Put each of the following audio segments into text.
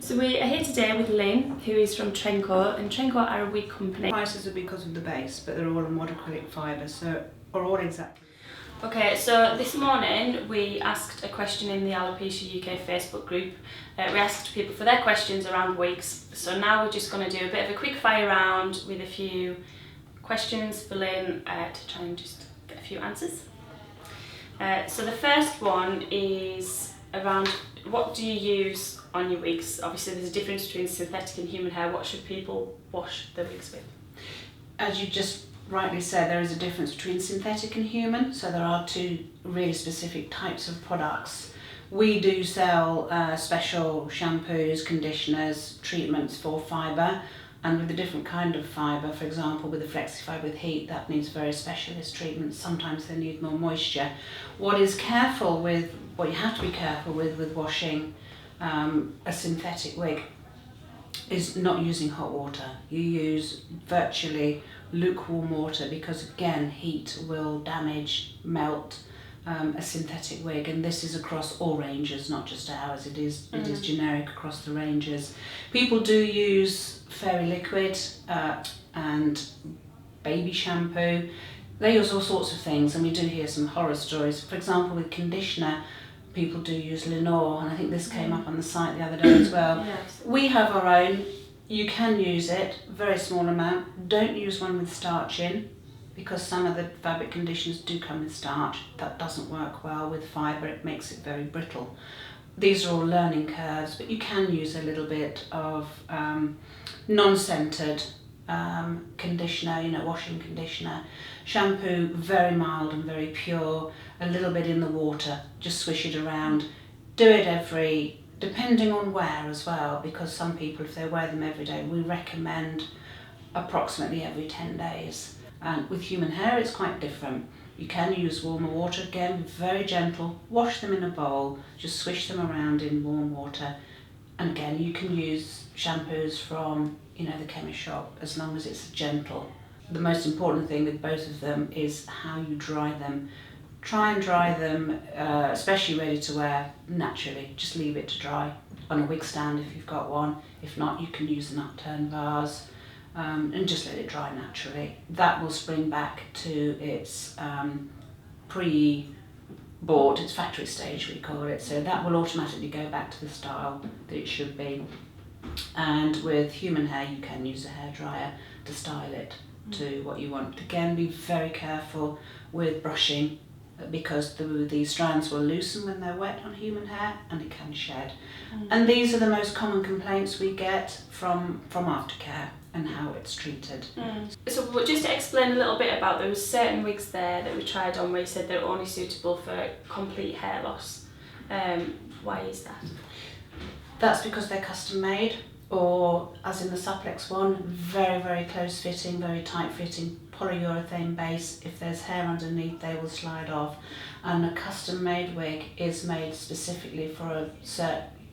So we are here today with Lynn, who is from Trendco, and Trendco are a wig company. Prices are because of the base, but they're all a mod acrylic fibre, so are all exactly. Okay, so this morning we asked a question in the Alopecia UK Facebook group. We asked people for their questions around wigs, so now we're just going to do a bit of a quick fire round with a few questions for Lynn to try and just get a few answers. So the first one is around what do you use on your wigs? Obviously there's a difference between synthetic and human hair. What should people wash their wigs with? As you just rightly said, there is a difference between synthetic and human, so there are two really specific types of products. We do sell special shampoos, conditioners, treatments for fibre, and with a different kind of fibre, for example with the FlexiFibre with heat, that needs very specialist treatments. Sometimes they need more moisture. What you have to be careful with washing a synthetic wig is not using hot water. You use virtually lukewarm water because again heat will damage, melt a synthetic wig, and this is across all ranges, not just ours. It is generic across the ranges. People do use fairy liquid and baby shampoo. They use all sorts of things, and we do hear some horror stories. For example, with conditioner, people do use Lenore, and I think this came up on the site the other day as well. Yes. We have our own. You can use it, very small amount. Don't use one with starch in, because some of the fabric conditioners do come with starch. That doesn't work well with fibre, it makes it very brittle. These are all learning curves, but you can use a little bit of non-scented conditioner, washing conditioner. Shampoo, very mild and very pure, a little bit in the water, just swish it around. Do it depending on wear as well, because some people, if they wear them every day, we recommend approximately every 10 days. And with human hair it's quite different. You can use warmer water, again very gentle, wash them in a bowl, just swish them around in warm water. And again you can use shampoos from the chemist shop as long as it's gentle. The most important thing with both of them is how you dry them. Try and dry them, especially ready to wear, naturally. Just leave it to dry on a wig stand if you've got one. If not, you can use an upturned vase and just let it dry naturally. That will spring back to its pre-bought, its factory stage we call it. So that will automatically go back to the style that it should be. And with human hair, you can use a hairdryer to style it to what you want. Again, be very careful with brushing, because the strands will loosen when they're wet on human hair and it can shed. And these are the most common complaints we get from aftercare and how it's treated. So just to explain a little bit about, there was certain wigs there that we tried on where you said they're only suitable for complete hair loss. Why is that? That's because they're custom made, or as in the Supplex one, very, very close fitting, very tight fitting, polyurethane base. If there's hair underneath, they will slide off. And a custom made wig is made specifically for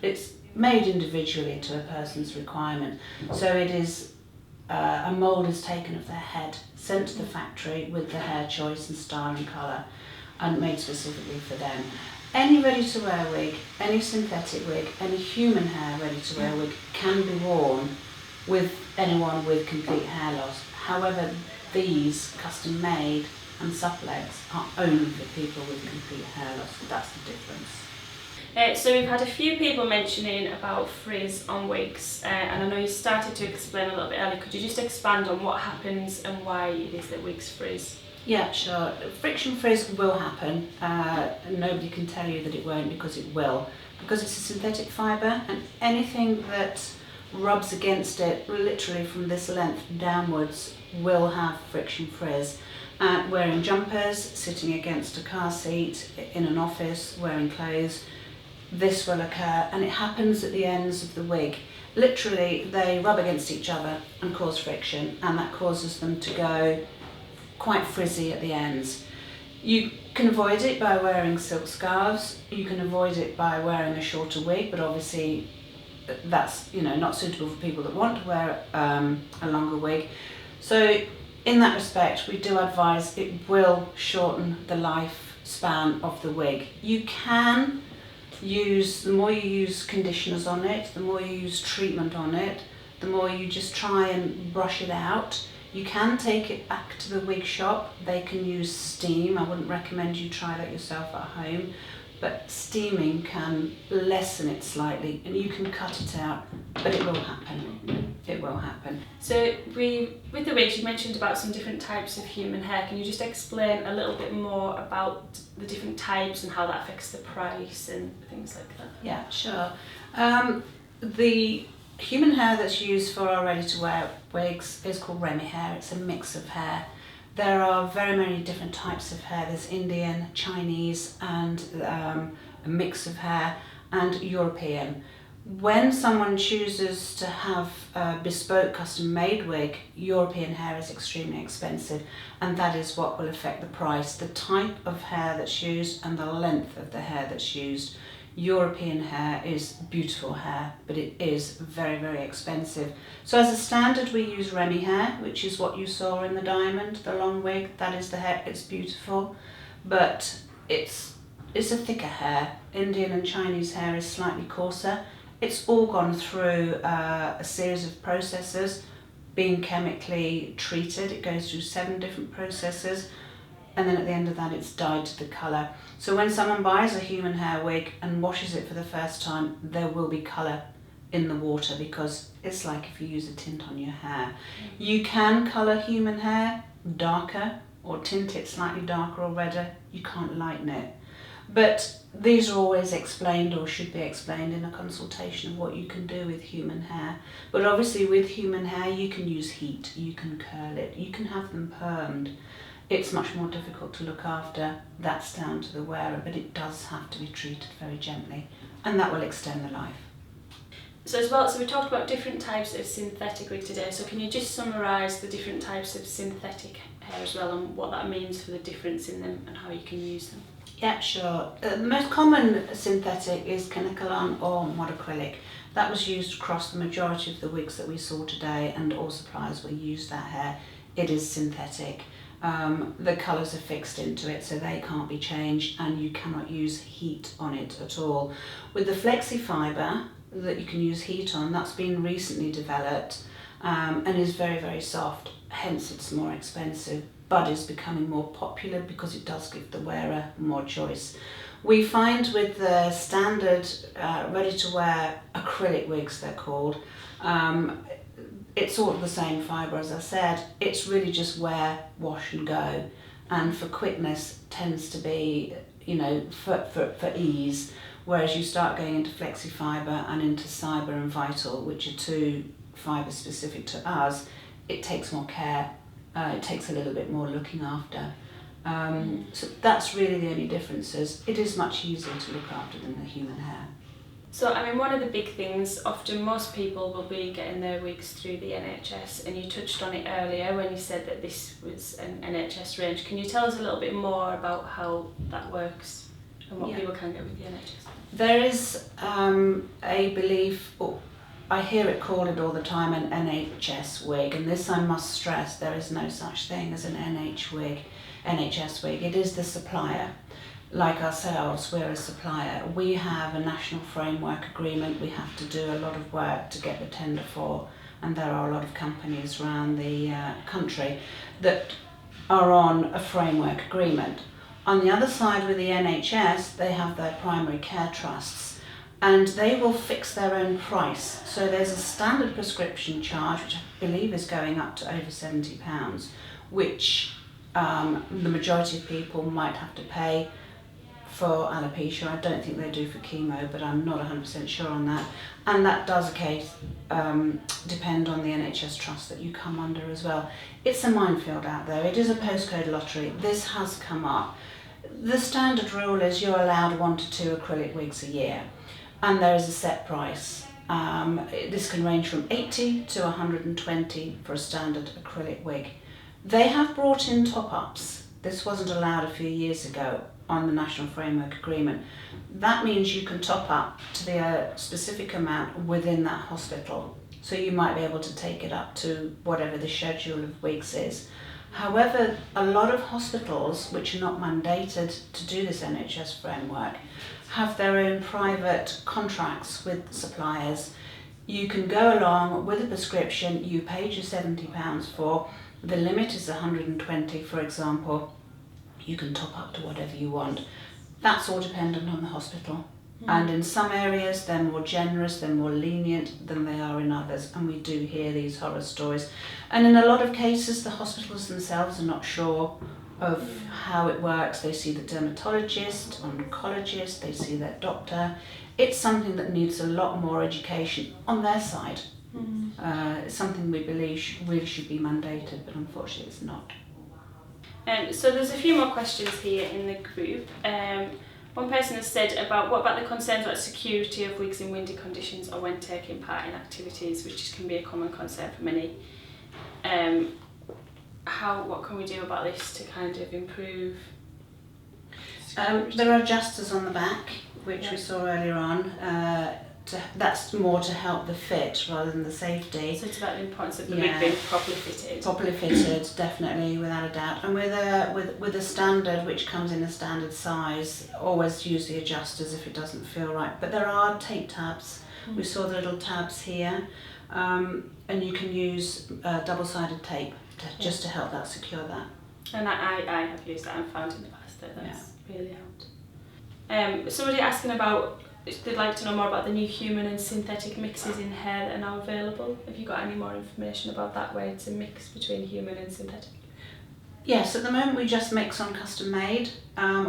it's made individually to a person's requirement. So it is, a mould is taken of their head, sent to the factory with the hair choice and style and colour, and made specifically for them. Any ready-to-wear wig, any synthetic wig, any human hair ready-to-wear wig can be worn with anyone with complete hair loss. However, these custom made and Supplex are only for people with complete hair loss. That's the difference. So we've had a few people mentioning about frizz on wigs, and I know you started to explain a little bit earlier. Could you just expand on what happens and why it is that wigs frizz? Yeah, sure. Friction frizz will happen. Nobody can tell you that it won't, because it will. Because it's a synthetic fibre, and anything that rubs against it, literally from this length downwards, will have friction frizz. Wearing jumpers, sitting against a car seat, in an office, wearing clothes, this will occur, and it happens at the ends of the wig. Literally, they rub against each other and cause friction, and that causes them to go quite frizzy at the ends. You can avoid it by wearing silk scarves. You can avoid it by wearing a shorter wig, but obviously that's not suitable for people that want to wear a longer wig. So in that respect, we do advise it will shorten the lifespan of the wig. You can the more you use conditioners on it, the more you use treatment on it, the more you just try and brush it out. You can take it back to the wig shop. They can use steam. I wouldn't recommend you try that yourself at home, but steaming can lessen it slightly and you can cut it out, but it will happen. It will happen. So with the wigs, you mentioned about some different types of human hair. Can you just explain a little bit more about the different types and how that affects the price and things like that? Yeah, sure. The human hair that's used for our ready-to-wear wigs is called Remy hair. It's a mix of hair. There are very many different types of hair. There's Indian, Chinese, and a mix of hair, and European. When someone chooses to have a bespoke custom-made wig, European hair is extremely expensive, and that is what will affect the price. The type of hair that's used and the length of the hair that's used. European hair is beautiful hair, but it is very, very expensive. So as a standard, we use Remy hair, which is what you saw in the diamond, the long wig. That is the hair. It's beautiful, but it's a thicker hair. Indian and Chinese hair is slightly coarser. It's all gone through a series of processes, being chemically treated. It goes through 7 different processes, and then at the end of that it's dyed to the colour. So when someone buys a human hair wig and washes it for the first time, there will be colour in the water, because it's like if you use a tint on your hair. You can colour human hair darker or tint it slightly darker or redder. You can't lighten it. But these are always explained, or should be explained, in a consultation of what you can do with human hair. But obviously with human hair you can use heat, you can curl it, you can have them permed. It's much more difficult to look after. That's down to the wearer, but it does have to be treated very gently, and that will extend the life. So we talked about different types of synthetic wig today, so can you just summarise the different types of synthetic hair as well, and what that means for the difference in them and how you can use them? Yeah, sure. The most common synthetic is quinaquilon or monocrylic. That was used across the majority of the wigs that we saw today, and all suppliers will use that hair. It is synthetic. The colours are fixed into it, so they can't be changed, and you cannot use heat on it at all. With the flexi fibre that you can use heat on, that's been recently developed and is very, very soft, hence it's more expensive, but is becoming more popular because it does give the wearer more choice. We find with the standard ready-to-wear acrylic wigs, they're called, it's all the same fibre, as I said. It's really just wear, wash and go, and for quickness tends to be, for ease, whereas you start going into flexi fibre and into Cyber and Vital, which are 2 fibres specific to us, it takes more care, it takes a little bit more looking after. So that's really the only differences. It is much easier to look after than the human hair. So, one of the big things, often most people will be getting their wigs through the NHS, and you touched on it earlier when you said that this was an NHS range. Can you tell us a little bit more about how that works and what people can get with the NHS? There is a belief, I hear it called all the time, an NHS wig, and this I must stress, there is no such thing as an NHS wig. It is the supplier. Like ourselves, we're a supplier. We have a national framework agreement we have to do a lot of work to get the tender for, and there are a lot of companies around the country that are on a framework agreement. On the other side with the NHS, they have their primary care trusts, and they will fix their own price. So there's a standard prescription charge, which I believe is going up to over £70, which the majority of people might have to pay for alopecia. I don't think they do for chemo, but I'm not 100% sure on that. And that does depend on the NHS trust that you come under as well. It's a minefield out there. It is a postcode lottery. This has come up. The standard rule is you're allowed 1 to 2 acrylic wigs a year, and there is a set price. This can range from 80 to 120 for a standard acrylic wig. They have brought in top-ups. This wasn't allowed a few years ago on the National Framework Agreement. That means you can top up to the specific amount within that hospital. So you might be able to take it up to whatever the schedule of wigs is. However, a lot of hospitals, which are not mandated to do this NHS framework, have their own private contracts with suppliers. You can go along with a prescription you paid your £70 for. The limit is 120, for example. You can top up to whatever you want. That's all dependent on the hospital. And in some areas they're more generous, they're more lenient than they are in others, and we do hear these horror stories. And in a lot of cases the hospitals themselves are not sure of how it works. They see the dermatologist, oncologist, they see their doctor. It's something that needs a lot more education on their side. It's something we believe really should be mandated, but unfortunately it's not. So there's a few more questions here in the group. One person has said what about the concerns about security of wigs in windy conditions or when taking part in activities, which can be a common concern for many. What can we do about this to kind of improve security? There are adjusters on the back, which we saw earlier on. That's more to help the fit rather than the safety. So it's about the importance of the wig being properly fitted. Properly fitted, definitely, without a doubt. And with a standard, which comes in a standard size, always use the adjusters if it doesn't feel right. But there are tape tabs. We saw the little tabs here, and you can use double-sided tape just to help that secure that. And I have used that and found in the past that's really helped. Somebody asking about, they'd like to know more about the new human and synthetic mixes in hair that are now available. Have you got any more information about that way to mix between human and synthetic? Yes, at the moment we just mix on custom made.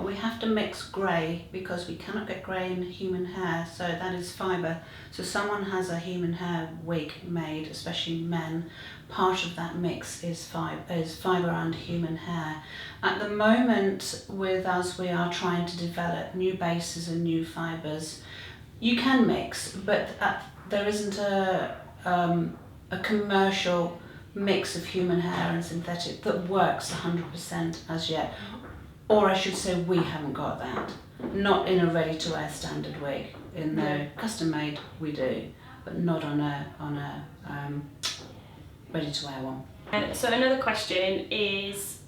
We have to mix grey because we cannot get grey in human hair, so that is fibre. So someone has a human hair wig made, especially men, part of that mix is fibre and human hair. At the moment with us we are trying to develop new bases and new fibres. You can mix, but there isn't a commercial mix of human hair and synthetic that works 100% as yet, or I should say we haven't got that. Not in a ready-to-wear standard wig. In the custom made we do, but not on a ready-to-wear one. So another question is,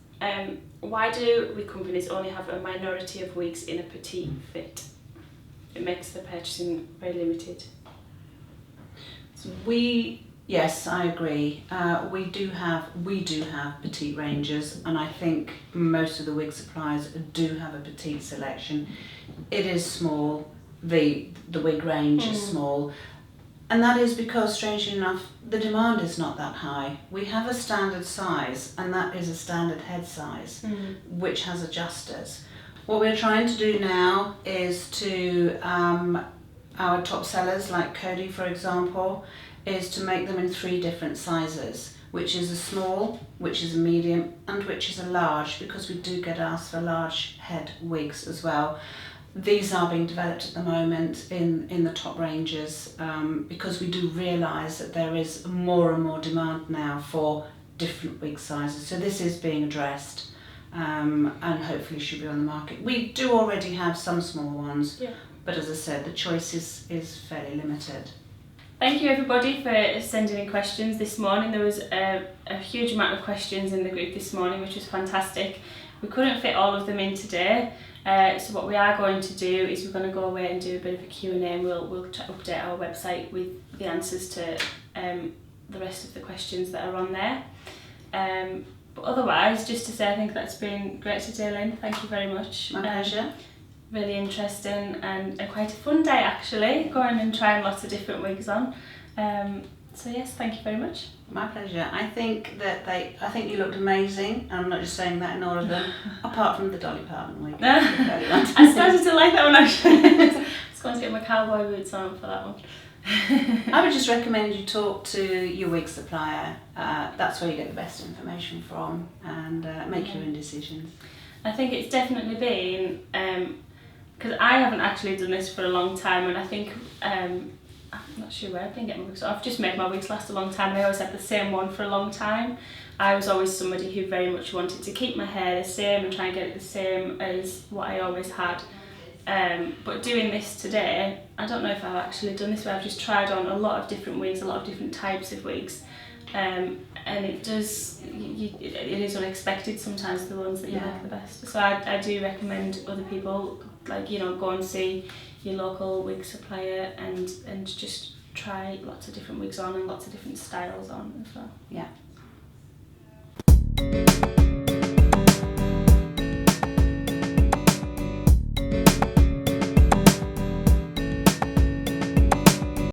why do wig companies only have a minority of wigs in a petite fit? It makes the purchasing very limited. Yes, I agree. We do have petite ranges, and I think most of the wig suppliers do have a petite selection. It is small. The wig range is small, and that is because, strangely enough, the demand is not that high. We have a standard size, and that is a standard head size, which has adjusters. What we're trying to do now is to our top sellers, like Cody, for example, is to make them in 3 different sizes, which is a small, which is a medium, and which is a large, because we do get asked for large head wigs as well. These are being developed at the moment in the top ranges, because we do realise that there is more and more demand now for different wig sizes. So this is being addressed, and hopefully should be on the market. We do already have some small ones, but as I said, the choice is fairly limited. Thank you everybody for sending in questions this morning. There was a huge amount of questions in the group this morning, which was fantastic. We couldn't fit all of them in today, so what we are going to do is we're going to go away and do a bit of a Q&A, and we'll update our website with the answers to the rest of the questions that are on there. But otherwise, just to say, I think that's been great today, Lynn. Thank you very much. My pleasure. Really interesting and quite a fun day actually, going and trying lots of different wigs on. So yes, thank you very much. My pleasure. I think you looked amazing. I'm not just saying that in all of them, apart from the Dolly Parton wig. I started to like that one actually. I was going to get my cowboy boots on for that one. I would just recommend you talk to your wig supplier. That's where you get the best information from, and make your own decisions. I think it's definitely been, because I haven't actually done this for a long time, and I think, I'm not sure where I've been getting my wigs. I've just made my wigs last a long time, and I always had the same one for a long time. I was always somebody who very much wanted to keep my hair the same and try and get it the same as what I always had. But doing this today, I don't know if I've actually done this, but I've just tried on a lot of different wigs, a lot of different types of wigs. And it does, it is unexpected sometimes, the ones that you like the best. So I do recommend other people like, you know, go and see your local wig supplier and just try lots of different wigs on and lots of different styles on as well. Yeah.